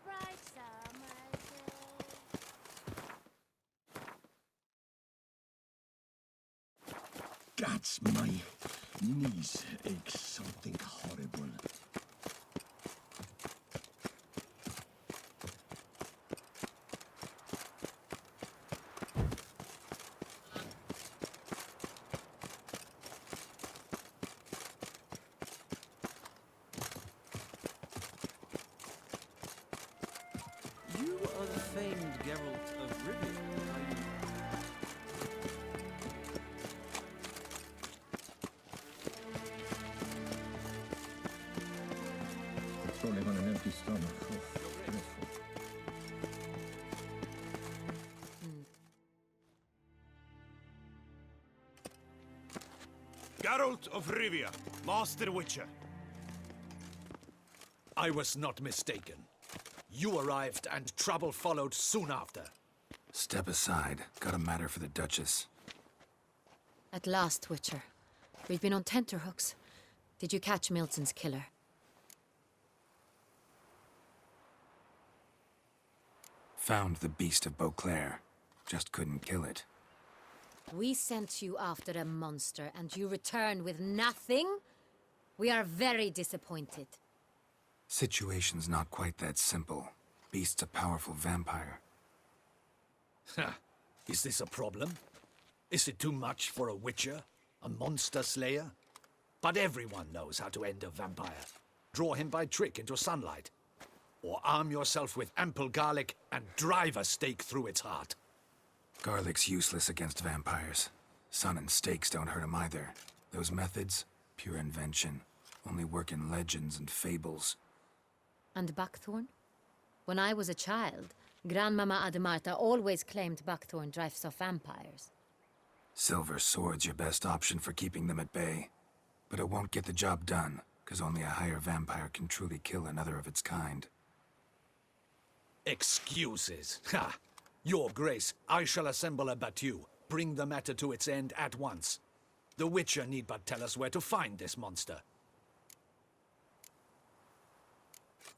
bright summer's day. Guts, my knees ache something horrible. You are the famed Geralt of Rivia, are you? Rolling on an empty stomach. Oh, dreadful. Geralt of Rivia, Master Witcher. I was not mistaken. You arrived and trouble followed soon after. Step aside. Got a matter for the Duchess. At last, Witcher. We've been on tenterhooks. Did you catch Milton's killer? Found the beast of Beauclair. Just couldn't kill it. We sent you after a monster, and you return with nothing? We are very disappointed. Situation's not quite that simple. Beast's a powerful vampire. Ha! Is this a problem? Is it too much for a Witcher? A monster slayer? But everyone knows how to end a vampire. Draw him by trick into sunlight. Or arm yourself with ample garlic and drive a stake through its heart. Garlic's useless against vampires. Sun and stakes don't hurt him either. Those methods, pure invention. Only work in legends and fables. And buckthorn? When I was a child, Grandmama Ademarta always claimed buckthorn drives off vampires. Silver sword's your best option for keeping them at bay. But it won't get the job done, because only a higher vampire can truly kill another of its kind. Excuses. Ha! Your Grace, I shall assemble a battue. Bring the matter to its end at once. The Witcher need but tell us where to find this monster.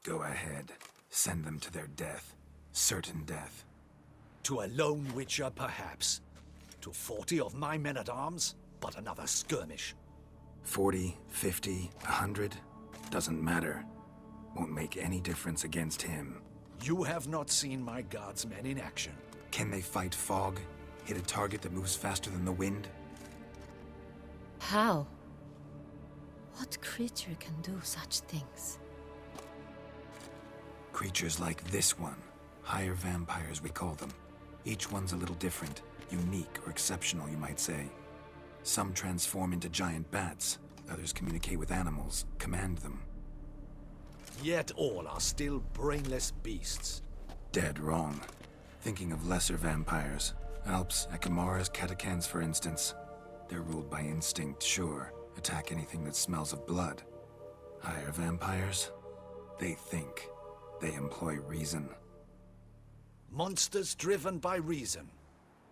Go ahead. Send them to their death. Certain death. To a lone Witcher, perhaps. To 40 of my men-at-arms, but another skirmish. 40, 50, 100? Doesn't matter. Won't make any difference against him. You have not seen my guardsmen in action. Can they fight fog? Hit a target that moves faster than the wind? How? What creature can do such things? Creatures like this one. Higher vampires, we call them. Each one's a little different. Unique or exceptional, you might say. Some transform into giant bats. Others communicate with animals, command them. Yet all are still brainless beasts. Dead wrong. Thinking of lesser vampires. Alps, Ekamaras, Catacans, for instance. They're ruled by instinct, sure. Attack anything that smells of blood. Higher vampires? They think. They employ reason. Monsters driven by reason.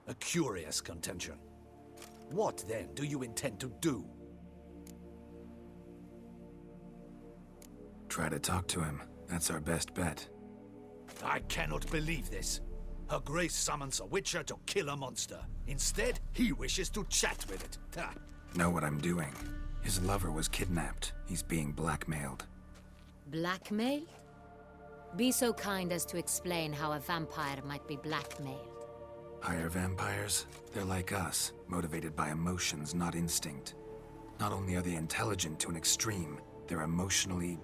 A curious contention. What, then, do you intend to do? Try to talk to him. That's our best bet. I cannot believe this. Her Grace summons a Witcher to kill a monster. Instead, he wishes to chat with it. Ha. Know what I'm doing. His lover was kidnapped. He's being blackmailed. Blackmailed? Be so kind as to explain how a vampire might be blackmailed. Higher vampires? They're like us, motivated by emotions, not instinct. Not only are they intelligent to an extreme, they're emotionally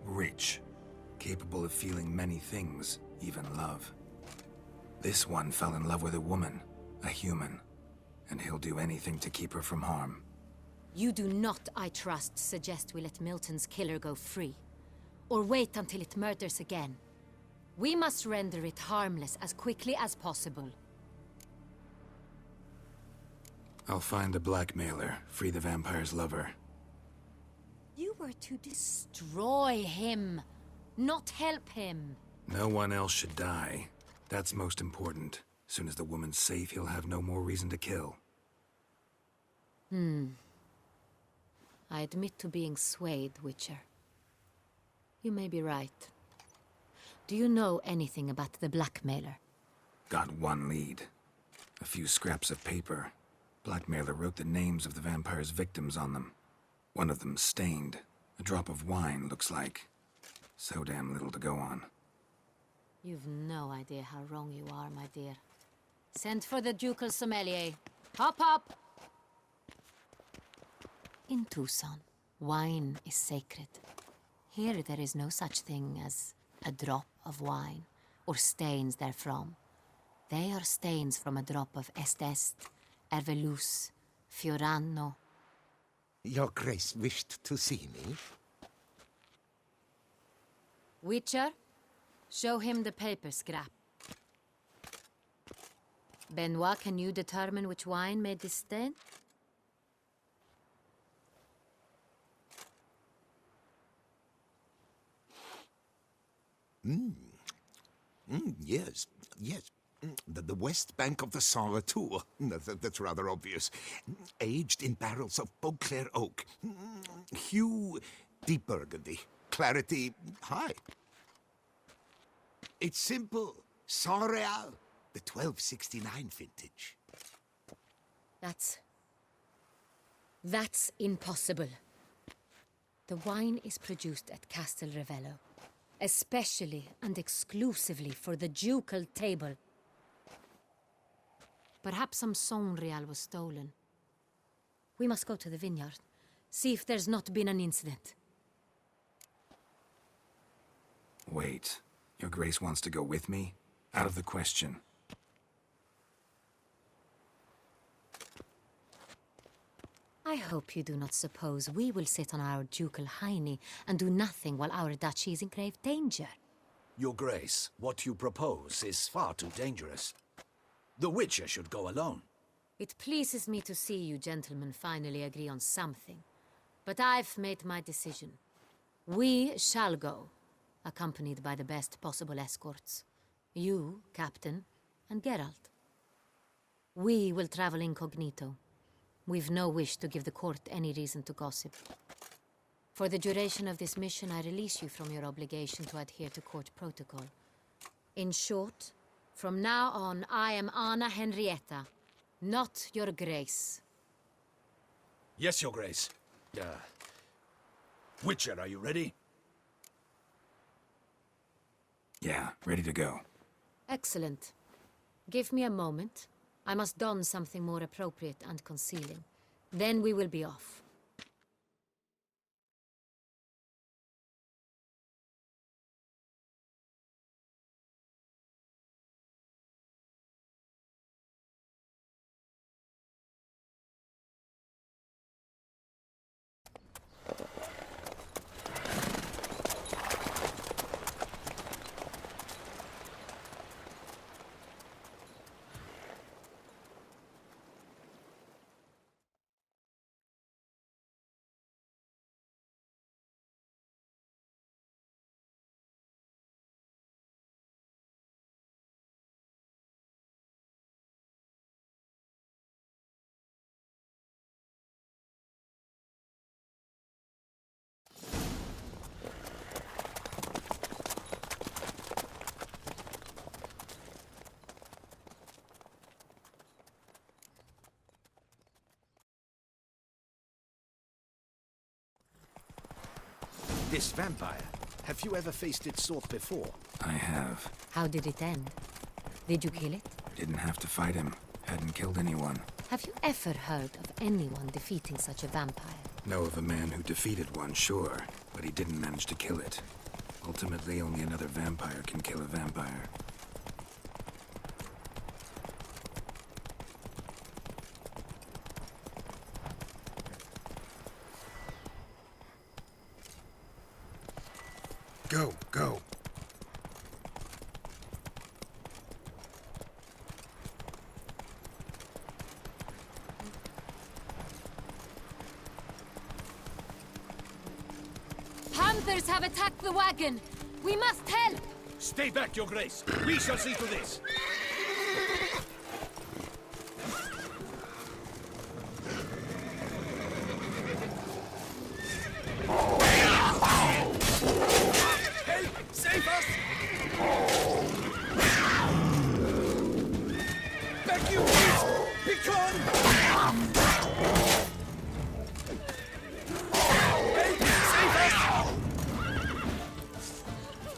rich, capable of feeling many things, even love. This one fell in love with a woman, a human, and he'll do anything to keep her from harm. You do not, I trust, suggest we let Milton's killer go free. Or wait until it murders again. We must render it harmless as quickly as possible. I'll find the blackmailer, free the vampire's lover. You were to destroy him, not help him. No one else should die. That's most important. Soon as the woman's safe, he'll have no more reason to kill. I admit to being swayed, Witcher. You may be right. Do you know anything about the blackmailer? Got one lead. A few scraps of paper. Blackmailer wrote the names of the vampire's victims on them. One of them stained. A drop of wine, looks like. So damn little to go on. You've no idea how wrong you are, my dear. Send for the ducal sommelier. Hop, hop! In Tucson, wine is sacred. Here there is no such thing as a drop of wine, or stains therefrom. They are stains from a drop of Est, Ervelus, Fiorano. Your Grace wished to see me? Witcher, show him the paper scrap. Benoit, can you determine which wine made this stain? Yes, yes. The west bank of the Saint Retour. That's rather obvious. Aged in barrels of Beauclair oak. Hue, deep burgundy. Clarity, high. It's simple. Saint Real, the 1269 vintage. That's impossible. The wine is produced at Castel Ravello, especially and exclusively for the ducal table. Perhaps some Saint Real was stolen. We must go to the vineyard, see if there's not been an incident. Wait. Your Grace wants to go with me? Out of the question. I hope you do not suppose we will sit on our ducal hiney and do nothing while our duchy is in grave danger. Your Grace, what you propose is far too dangerous. The Witcher should go alone. It pleases me to see you gentlemen finally agree on something. But I've made my decision. We shall go, accompanied by the best possible escorts. You, Captain, and Geralt. We will travel incognito. We've no wish to give the court any reason to gossip. For the duration of this mission, I release you from your obligation to adhere to court protocol. In short, from now on, I am Anna Henrietta, not your Grace. Yes, Your Grace. Witcher, are you ready? Yeah, ready to go. Excellent. Give me a moment. I must don something more appropriate and concealing. Then we will be off. This vampire, have you ever faced its sort before? I have. How did it end? Did you kill it? Didn't have to fight him. Hadn't killed anyone. Have you ever heard of anyone defeating such a vampire? Know of a man who defeated one, sure, but he didn't manage to kill it. Ultimately, only another vampire can kill a vampire. Go, go. Panthers have attacked the wagon! We must help! Stay back, Your Grace. We shall see to this. Help! Save us!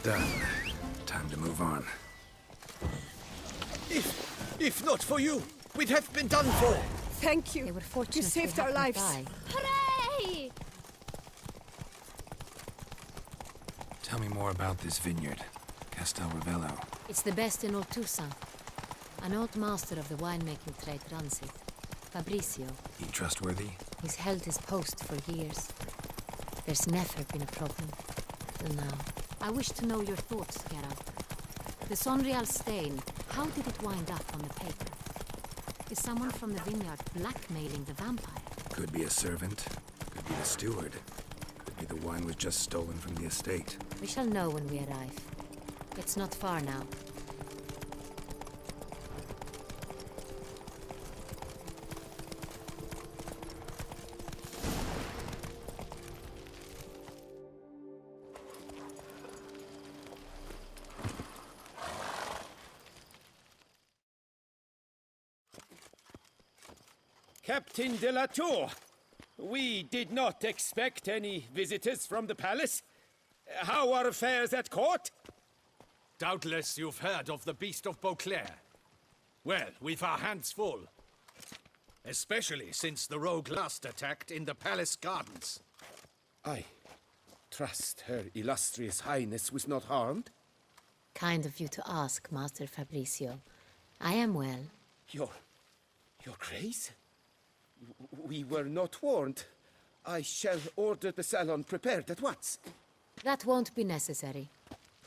Done. Time to move on. If not for you, we'd have been done for. Thank you. They were fortunate You saved they our happened lives. by. Hooray! Tell me more about this vineyard, Castel Ravello. It's the best in all Toussaint. An old master of the winemaking trade runs it. Fabrizio. He trustworthy? He's held his post for years. There's never been a problem. Till now. I wish to know your thoughts, Geralt. The Sonreal stain, how did it wind up on the paper? Is someone from the vineyard blackmailing the vampire? Could be a servant. Could be the steward. Could be the wine was just stolen from the estate. We shall know when we arrive. It's not far now. Captain de la Tour, we did not expect any visitors from the palace. How are affairs at court? Doubtless you've heard of the Beast of Beauclair. Well, we've our hands full. Especially since the rogue last attacked in the palace gardens. I trust Her Illustrious Highness was not harmed. Kind of you to ask, Master Fabrizio. I am well. Your Grace? We were not warned. I shall order the salon prepared at once. That won't be necessary.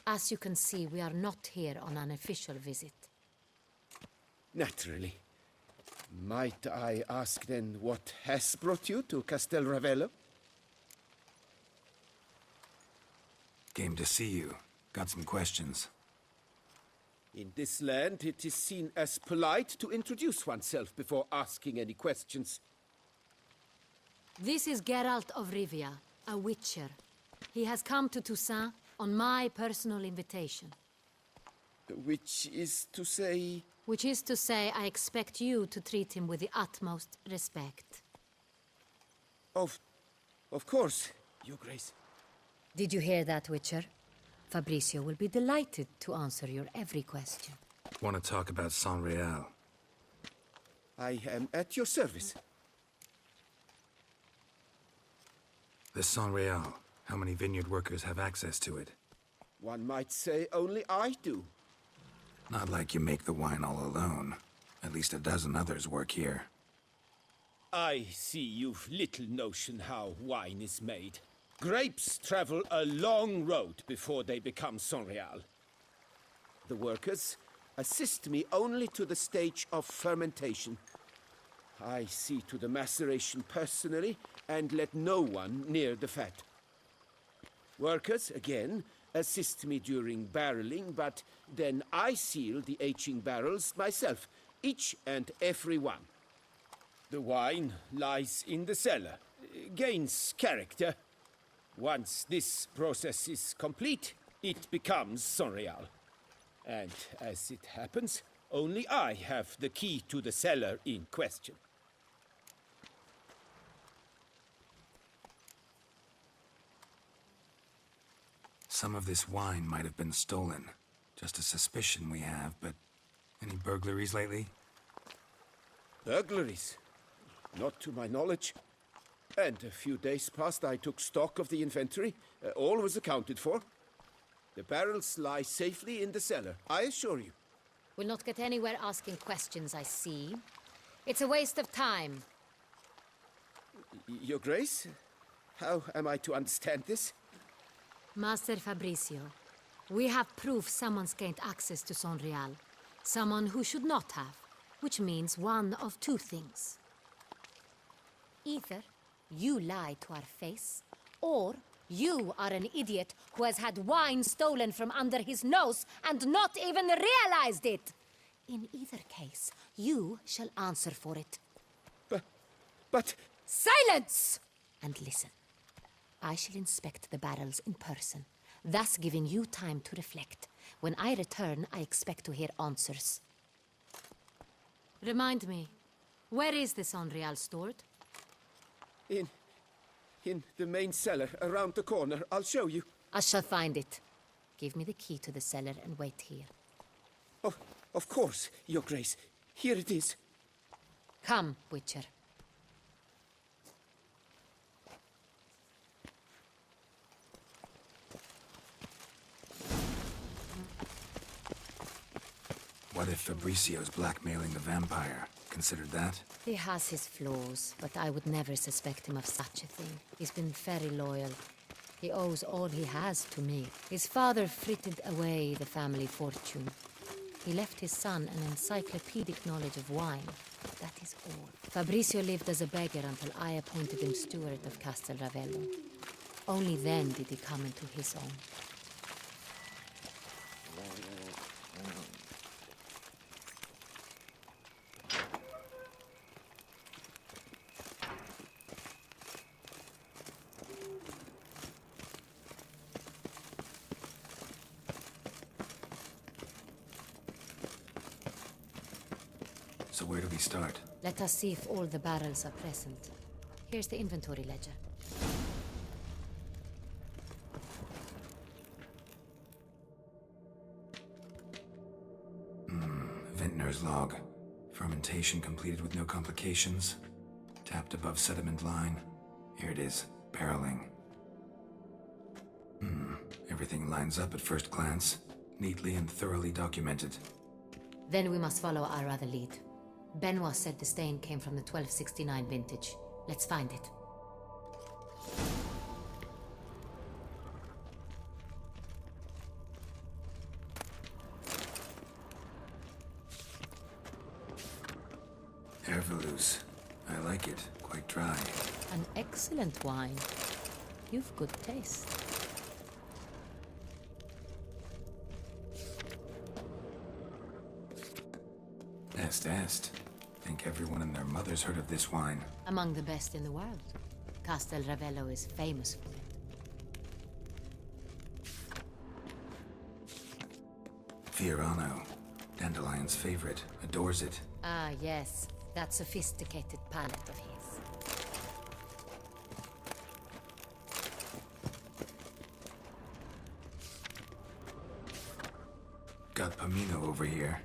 As you can see, we are not here on an official visit. Naturally. Might I ask then what has brought you to Castel Ravello? Came to see you. Got some questions. In this land, it is seen as polite to introduce oneself before asking any questions. This is Geralt of Rivia, a witcher. He has come to Toussaint on my personal invitation. Which is to say... Which is to say, I expect you to treat him with the utmost respect. Of course, Your Grace. Did you hear that, Witcher? Fabrizio will be delighted to answer your every question. Want to talk about Sonreal? I am at your service. The Sonreal. How many vineyard workers have access to it? One might say only I do. Not like you make the wine all alone. At least a dozen others work here. I see you've little notion how wine is made. Grapes travel a long road before they become Sonreal. The workers assist me only to the stage of fermentation. I see to the maceration personally and let no one near the fat. Workers, again, assist me during barreling, but then I seal the aging barrels myself, each and every one. The wine lies in the cellar, gains character. Once this process is complete, it becomes Sonreal. And as it happens, only I have the key to the cellar in question. Some of this wine might have been stolen. Just a suspicion we have, but any burglaries lately? Burglaries? Not to my knowledge. And a few days past I took stock of the inventory. All was accounted for. The barrels lie safely in the cellar, I assure you. We'll not get anywhere asking questions, I see. It's a waste of time. Your Grace? How am I to understand this? Master Fabrizio, we have proof someone's gained access to Sonreal. Someone who should not have, which means one of two things. Either you lie to our face, or you are an idiot who has had wine stolen from under his nose and not even realized it. In either case, you shall answer for it. But... Silence! And listen. I shall inspect the barrels in person, thus giving you time to reflect. When I return, I expect to hear answers. Remind me, where is the Sonreal stored? In the main cellar, around the corner. I'll show you. I shall find it. Give me the key to the cellar and wait here. Oh, of course, Your Grace. Here it is. Come, Witcher. What if Fabricio's blackmailing the vampire? Considered that? He has his flaws, but I would never suspect him of such a thing. He's been very loyal. He owes all he has to me. His father frittered away the family fortune. He left his son an encyclopedic knowledge of wine. That is all. Fabricio lived as a beggar until I appointed him steward of Castel Ravello. Only then did he come into his own. So where do we start? Let us see if all the barrels are present. Here's the inventory ledger. Vintner's log. Fermentation completed with no complications. Tapped above sediment line. Here it is. Barreling. Everything lines up at first glance. Neatly and thoroughly documented. Then we must follow our other lead. Benoit said the stain came from the 1269 vintage. Let's find it. Herveloos. I like it. Quite dry. An excellent wine. You've good taste. Est. Think everyone and their mother's heard of this wine. Among the best in the world. Castel Ravello is famous for it. Fiorano. Dandelion's favorite. Adores it. Ah, yes. That sophisticated palate of his. Got Pomino over here.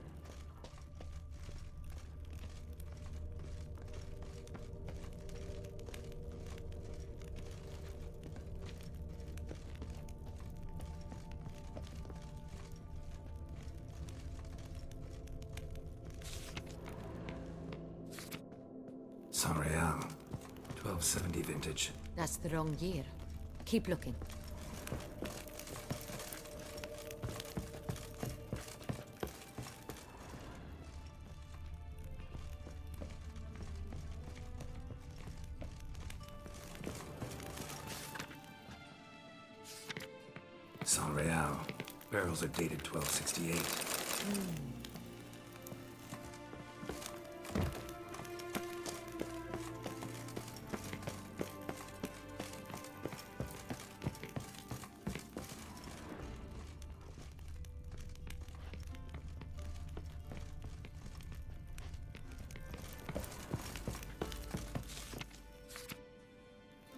San Real. 1270 vintage. That's the wrong year. Keep looking. San Real. Barrels are dated 1268.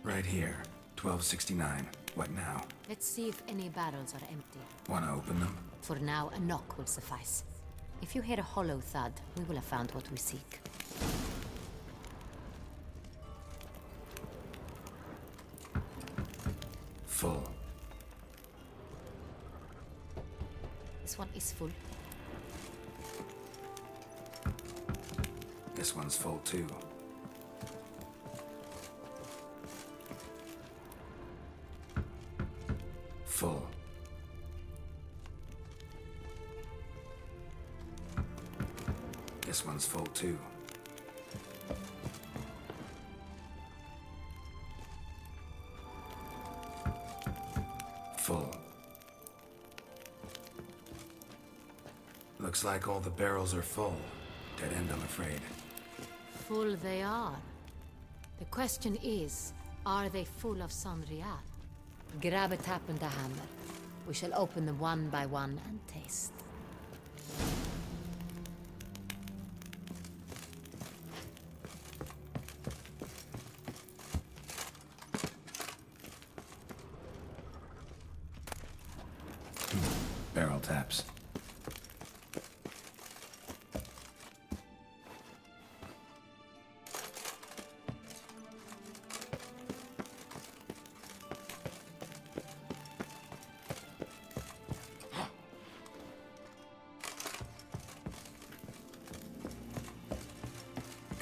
Right here. 1269. What now? Let's see if any barrels are empty. Wanna open them? For now, a knock will suffice. If you hear a hollow thud, we will have found what we seek. Full. This one is full. This one's full too. Full. This one's full too. Full. Looks like all the barrels are full. Dead end, I'm afraid. Full they are. The question is, are they full of San Real? Grab a tap and a hammer. We shall open them one by one and taste.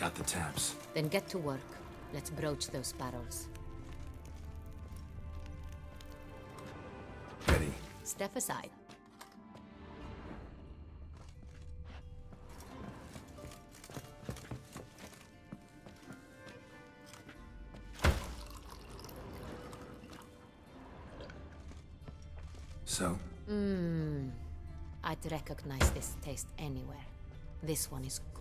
Got the taps. Then get to work. Let's broach those barrels. Ready. Step aside. So? I'd recognize this taste anywhere. This one is good.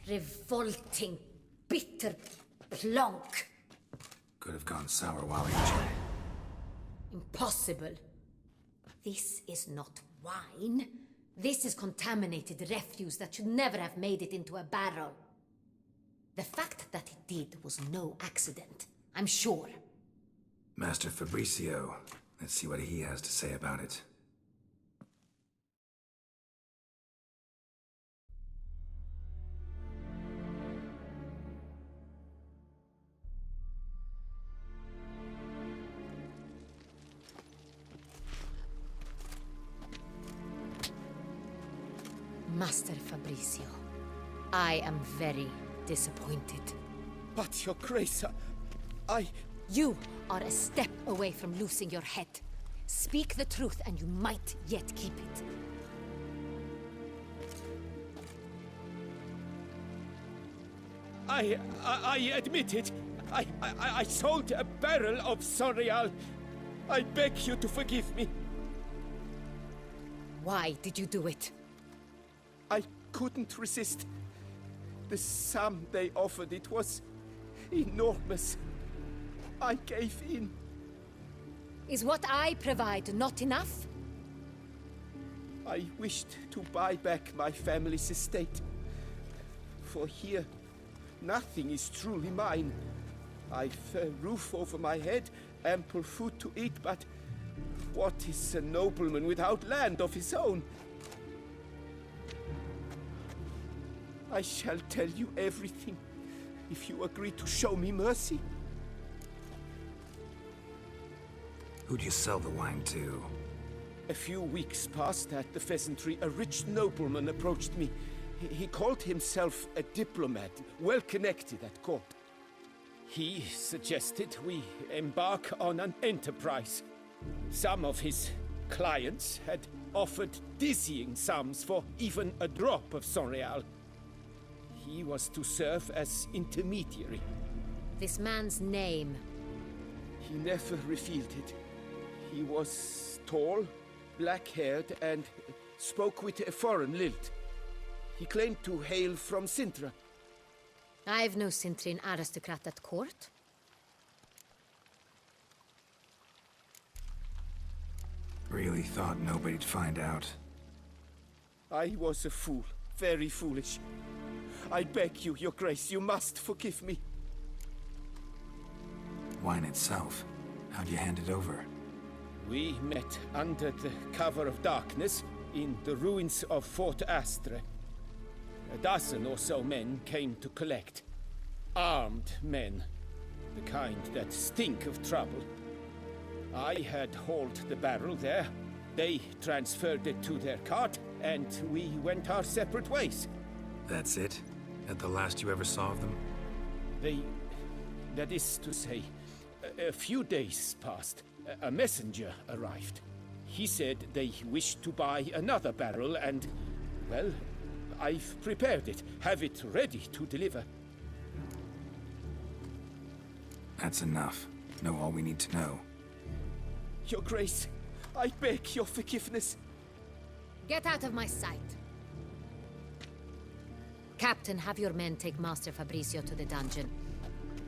Revolting, bitter plonk. Could have gone sour while aging. Impossible. This is not wine. This is contaminated refuse that should never have made it into a barrel. The fact that it did was no accident, I'm sure. Master Fabricio. Let's see what he has to say about it. Master Fabricio, I am very disappointed. But, Your Grace, I... You are a step away from losing your head. Speak the truth and you might yet keep it. I admit it. I sold a barrel of Sonreal. I beg you to forgive me. Why did you do it? I couldn't resist. The sum they offered, it was enormous. I gave in. Is what I provide not enough? I wished to buy back my family's estate. For here, nothing is truly mine. I've a roof over my head, ample food to eat, but what is a nobleman without land of his own? I shall tell you everything, if you agree to show me mercy. Who'd you sell the wine to? A few weeks past at the pheasantry, a rich nobleman approached me. He called himself a diplomat, well connected at court. He suggested we embark on an enterprise. Some of his clients had offered dizzying sums for even a drop of Sonreal. He was to serve as intermediary. This man's name. He never revealed it. He was tall, black-haired, and spoke with a foreign lilt. He claimed to hail from Sintra. I've no Cintrin aristocrat at court. Really thought nobody'd find out. I was a fool, very foolish. I beg you, Your Grace, you must forgive me. Wine itself. How'd you hand it over? We met under the cover of darkness in the ruins of Fort Astre. A dozen or so men came to collect. Armed men. The kind that stink of trouble. I had hauled the barrel there. They transferred it to their cart, and we went our separate ways. That's it? At the last you ever saw of them? That is to say, a few days passed. A messenger arrived. He said they wished to buy another barrel and, well, I've prepared it. Have it ready to deliver. That's enough. Know all we need to know. Your Grace, I beg your forgiveness. Get out of my sight. Captain, have your men take Master Fabricio to the dungeon.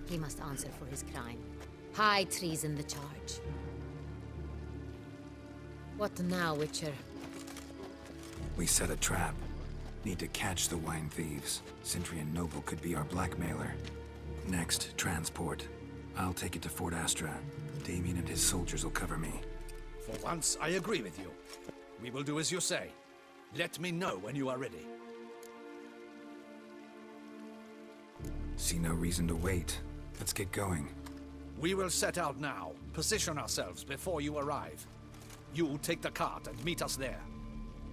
He must answer for his crime. High treason the charge. What now, Witcher? We set a trap. Need to catch the wine thieves. Cintrian Noble could be our blackmailer. Next, transport. I'll take it to Fort Astra. Damien and his soldiers will cover me. For once, I agree with you. We will do as you say. Let me know when you are ready. See no reason to wait. Let's get going. We will set out now. Position ourselves before you arrive. You take the cart and meet us there.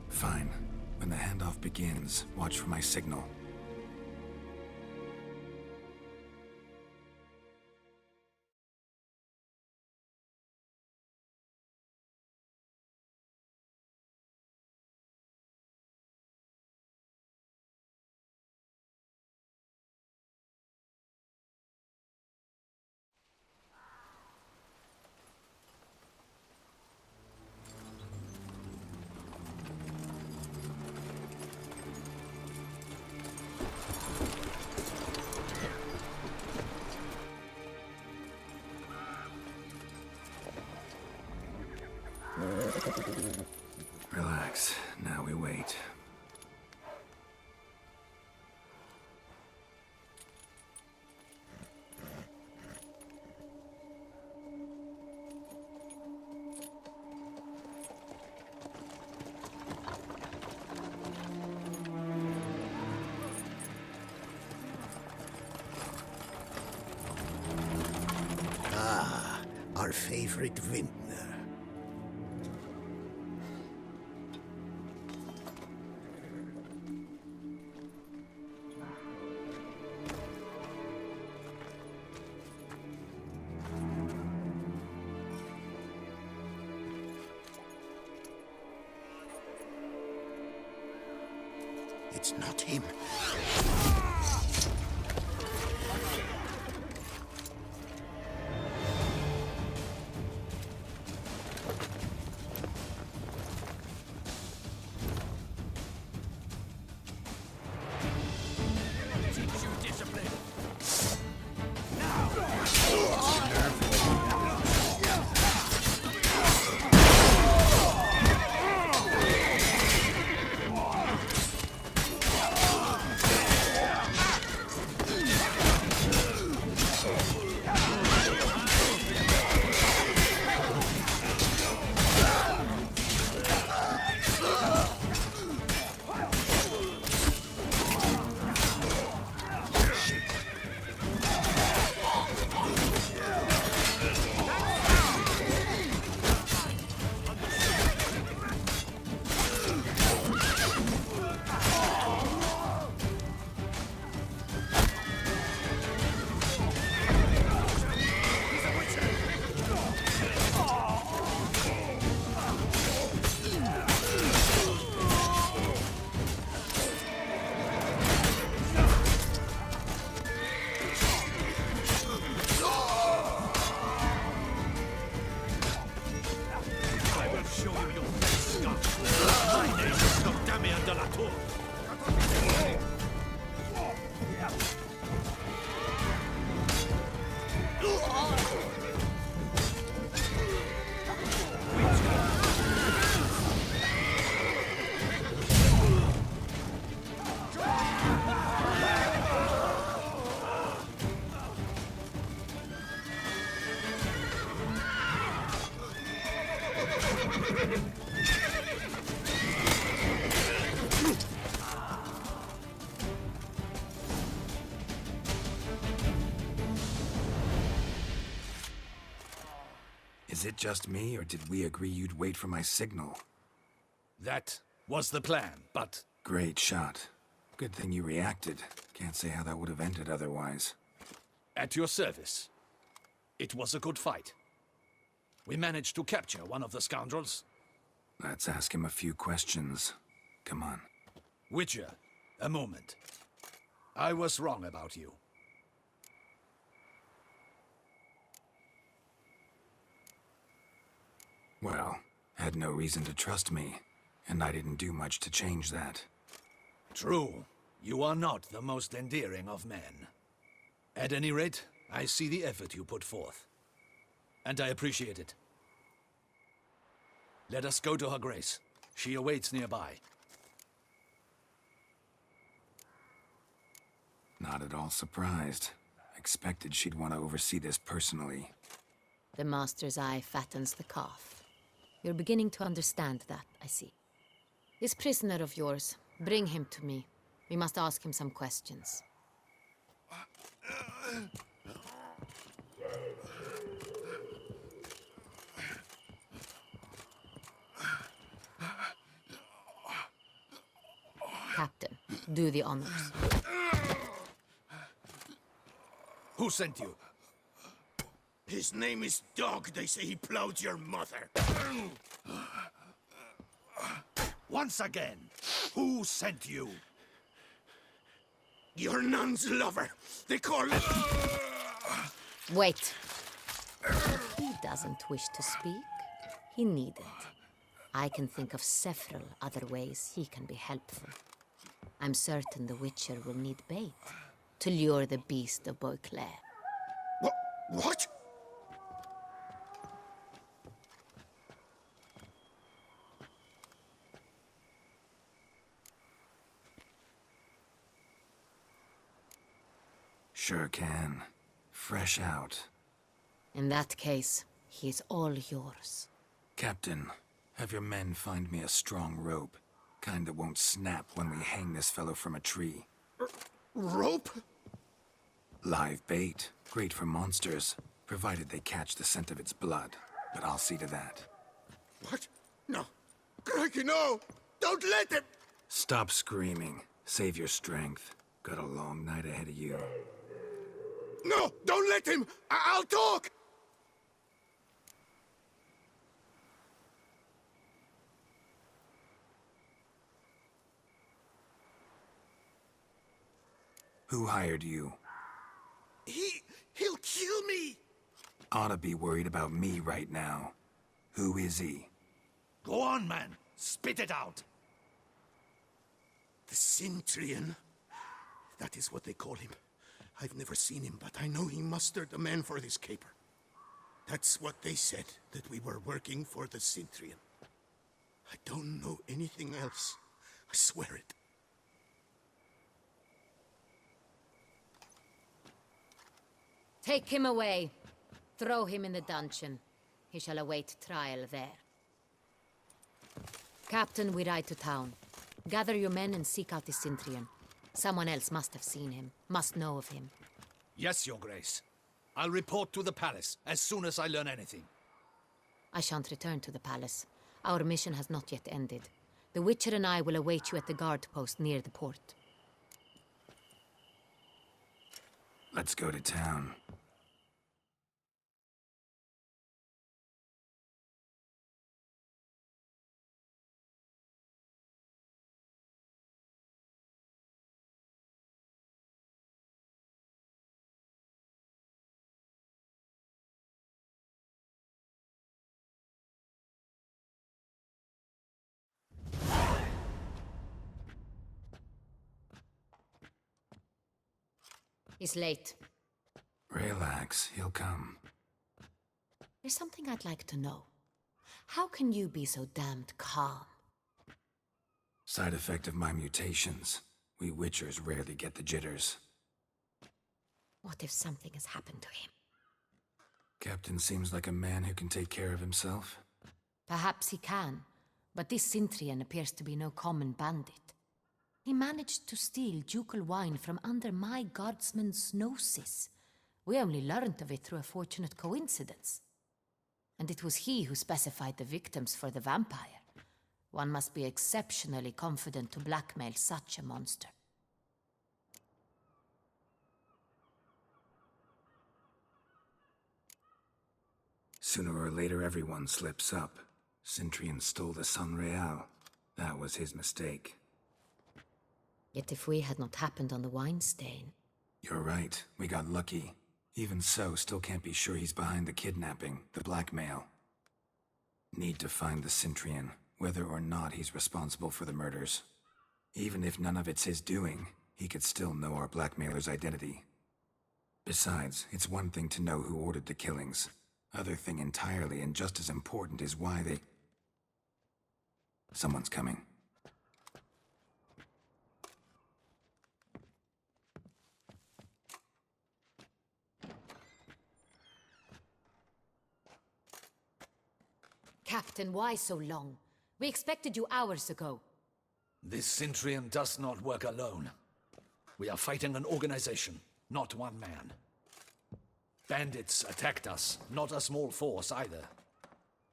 Fine. When the handoff begins, watch for my signal. Relax. Now we wait. Our favorite vintner. It's not him. Is it just me, or did we agree you'd wait for my signal? That was the plan, but Great shot. Good thing you reacted. Can't say how that would have ended otherwise. at your service. It was a good fight. We managed to capture one of the scoundrels. Let's ask him a few questions. Come on. Witcher, a moment. I was wrong about you. Well, had no reason to trust me, and I didn't do much to change that. True, you are not the most endearing of men. At any rate, I see the effort you put forth. And I appreciate it. Let us go to her grace. She awaits nearby. Not at all surprised. Expected she'd want to oversee this personally. The master's eye fattens the calf. You're beginning to understand that, I see. This prisoner of yours, bring him to me. We must ask him some questions. Captain, do the honors. Who sent you? His name is Dog. They say he plowed your mother. Once again, who sent you? Your nun's lover. They call it... Wait. He doesn't wish to speak. He needn't. I can think of several other ways he can be helpful. I'm certain the Witcher will need bait to lure the beast of Beauclair. What? Sure can. Fresh out. In that case, he is all yours. Captain, have your men find me a strong rope. Kind that won't snap when we hang this fellow from a tree. Rope? Live bait. Great for monsters, provided they catch the scent of its blood. But I'll see to that. What? No. Crikey, no! Don't let him! Stop screaming. Save your strength. Got a long night ahead of you. No! Don't let him! I'll talk! Who hired you? He'll kill me! Ought to be worried about me right now. Who is he? Go on, man. Spit it out. The Cintrian. That is what they call him. I've never seen him, but I know he mustered the men for this caper. That's what they said, that we were working for the Cintrian. I don't know anything else. I swear it. Take him away. Throw him in the dungeon. He shall await trial there. Captain, we ride to town. Gather your men and seek out the Cintrian. Someone else must have seen him, must know of him. Yes, Your Grace. I'll report to the palace as soon as I learn anything. I shan't return to the palace. Our mission has not yet ended. The Witcher and I will await you at the guard post near the port. Let's go to town. He's late. Relax, he'll come. There's something I'd like to know. How can you be so damned calm? Side effect of my mutations. We Witchers rarely get the jitters. What if something has happened to him? Captain seems like a man who can take care of himself. Perhaps he can, but this Cintrian appears to be no common bandit. He managed to steal ducal wine from under my guardsman's noses. We only learned of it through a fortunate coincidence. And it was he who specified the victims for the vampire. One must be exceptionally confident to blackmail such a monster. Sooner or later, everyone slips up. Cintrian stole the San Real. That was his mistake. Yet if we had not happened on the wine stain... You're right. We got lucky. Even so, still can't be sure he's behind the kidnapping, the blackmail. Need to find the Cintrian, whether or not he's responsible for the murders. Even if none of it's his doing, he could still know our blackmailer's identity. Besides, it's one thing to know who ordered the killings. Other thing entirely, and just as important, is why they... Someone's coming. Captain, why so long? We expected you hours ago. This Cintrian does not work alone. We are fighting an organization, not one man. Bandits attacked us, not a small force either.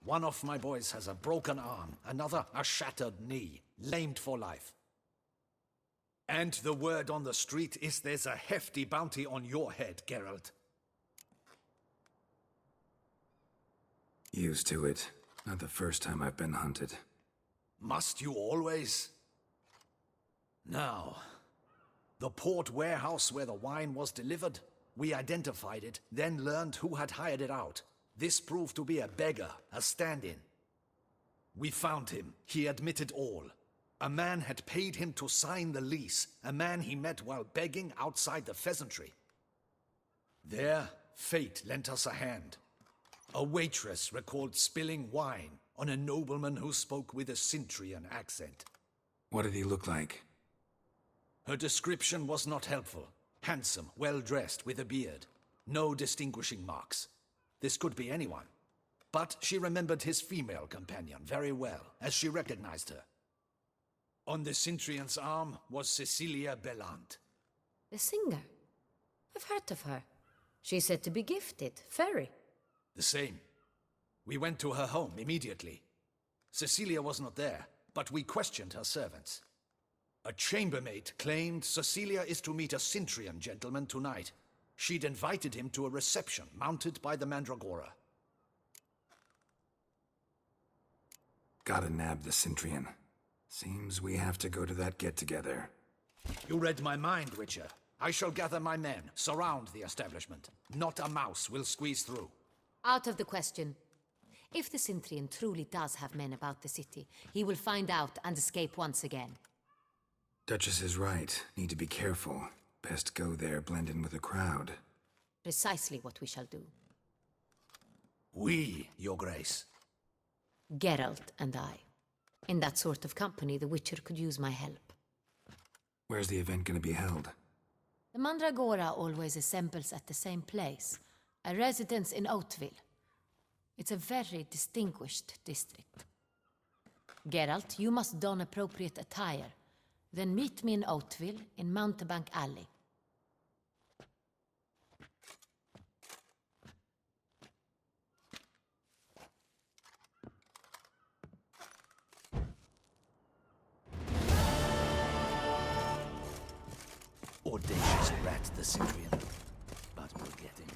One of my boys has a broken arm, another a shattered knee, lamed for life. And the word on the street is there's a hefty bounty on your head, Geralt. Used to it. Not the first time I've been hunted. Must you always? Now, the port warehouse where the wine was delivered, we identified it, then learned who had hired it out. This proved to be a beggar, a stand-in. We found him. He admitted all. A man had paid him to sign the lease, a man he met while begging outside the pheasantry. There, fate lent us a hand. A waitress recalled spilling wine on a nobleman who spoke with a Cintrian accent. What did he look like? Her description was not helpful. Handsome, well-dressed, with a beard. No distinguishing marks. This could be anyone. But she remembered his female companion very well, as she recognized her. On the Cintrian's arm was Cecilia Bellant. The singer? I've heard of her. She's said to be gifted, very. The same. We went to her home immediately. Cecilia was not there, but we questioned her servants. A chambermaid claimed Cecilia is to meet a Cintrian gentleman tonight. She'd invited him to a reception mounted by the Mandragora. Gotta nab the Cintrian. Seems we have to go to that get-together. You read my mind, Witcher. I shall gather my men, surround the establishment. Not a mouse will squeeze through. Out of the question. If the Cintrian truly does have men about the city, he will find out and escape once again. Duchess is right. Need to be careful. Best go there, blend in with the crowd. Precisely what we shall do. We, Your Grace. Geralt and I. In that sort of company, the Witcher could use my help. Where's the event gonna be held? The Mandragora always assembles at the same place, a residence in Oatville. It's a very distinguished district. Geralt, you must don appropriate attire. Then meet me in Oatville, in Mountebank Alley. Audacious rat, the Cintrian. But we'll get him.